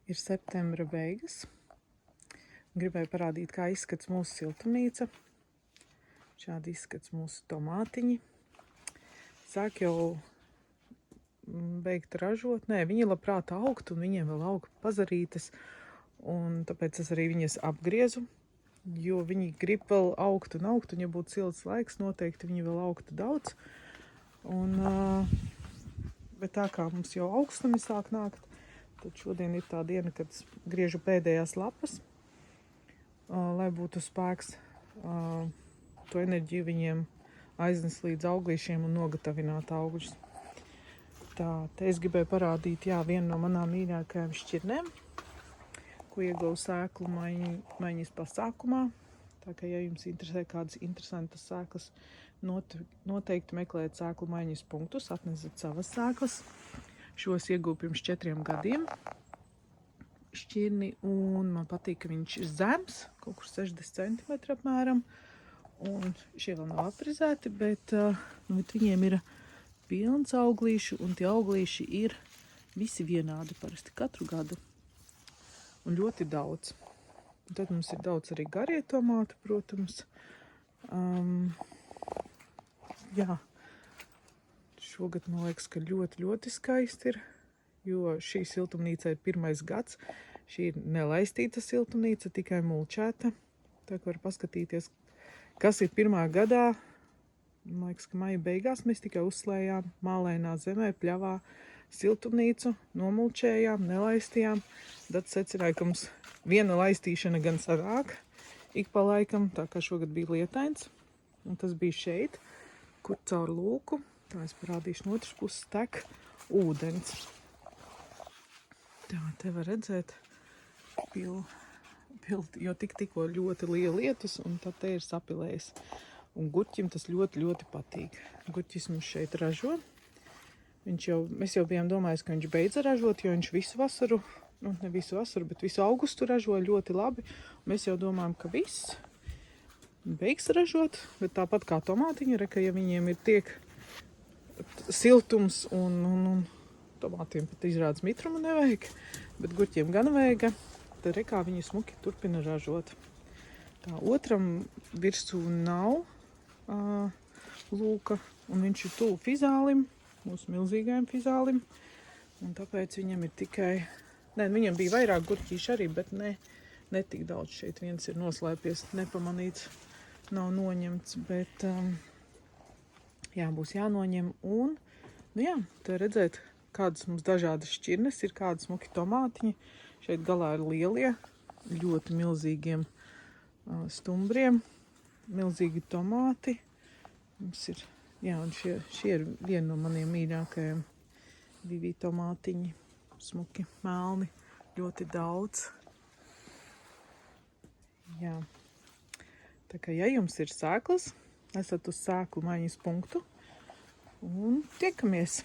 Ir septembra beigas. Gribēju parādīt, kā izskats mūsu siltumnīca. Šādi izskats mūsu tomātiņi. Sāk jau beigt ražot. Nē, viņi labprāt augt, un viņiem vēl aug pazarītes. Un tāpēc es arī viņas apgriezu, jo viņi grib vēl augt, un ja būtu silts laiks, noteikti viņi vēl augtu daudz. Bet tā kā mums jau augstumi sāk nākt, tad šodien ir tā diena, kad es griežu pēdējās lapas, lai būtu spēks to enerģiju viņiem aiznest līdz auglīšiem un nogatavināt augļus. Tā, te es gribēju parādīt, vienu no manām mīļākajām šķirnēm, ko ieguvu sēklu maiņas pasākumā. Tā kā, ja jums interesē kādas interesantas sēklas, noteikti meklējiet sēklu maiņas punktus, atnesiet savas sēklas. Šos ieguvu pirms 4 gadiem šķirni, un man patīk, ka viņš ir zems, kaut kur 60 cm apmēram. Un šie vēl nav aprizēti, bet viņiem ir pilns auglīšu, un tie auglīši ir visi vienādi parasti katru gadu. Un ļoti daudz. Un tad mums ir daudz arī garie tomāti, protams. Šogad man liekas, ka ļoti skaisti ir, jo šī siltumnīca ir 1. gads. Šī ir nelaistīta siltumnīca, tikai mulčēta. Tā kā var paskatīties, kas ir 1. gadā. Man liekas, ka maija beigās mēs tikai uzslējām mālainā zemē, pļavā siltumnīcu, nomulčējām, nelaistījām. Tad secināju, ka mums viena laistīšana gan sanāk ik pa laikam, tā kā šogad bija lietains. Un tas bija šeit, kur caur lūku. Tā es parādīšu no otras puses tek ūdens. Tā, te var redzēt jo tikko ļoti liela lietus, un tad te ir sapilējis. Un gurķim tas ļoti patīk. Gurķis mums šeit ražo. Mēs jau bijām domājuši, ka viņš beidza ražot, jo viņš visu vasaru, ne visu vasaru, bet visu augustu ražoja ļoti labi. Mēs jau domājam, ka viss beigs ražot, bet tāpat kā tomātiņi, ka ja viņiem ir tiek siltums un tomātiem pat izrādes mitrumu nevajag, bet gurķiem gan vajag, tad kā viņi smuki turpina ražot. Tā, otram virsū nav lūka, un viņš ir tuvu fizālim, mūsu milzīgajam fizālim, un tāpēc viņam ir tikai, viņam bija vairāk gurķīši arī, bet ne tik daudz. Šeit viens ir noslēpies, nepamanīts, nav noņemts, bet būs jānoņem. Un, te redzēt, kādas mums dažādas šķirnes ir, kādas smuki tomātiņi. Šeit galā ir lielie, ļoti milzīgiem stumbriem, milzīgi tomāti. Mums ir, un šie ir viena no maniem mīļākajiem. 2 tomātiņi, smuki, melni, ļoti daudz. Tā kā, ja jums ir sēklas, esat uz sēklu maiņas punktu, un tiekamies!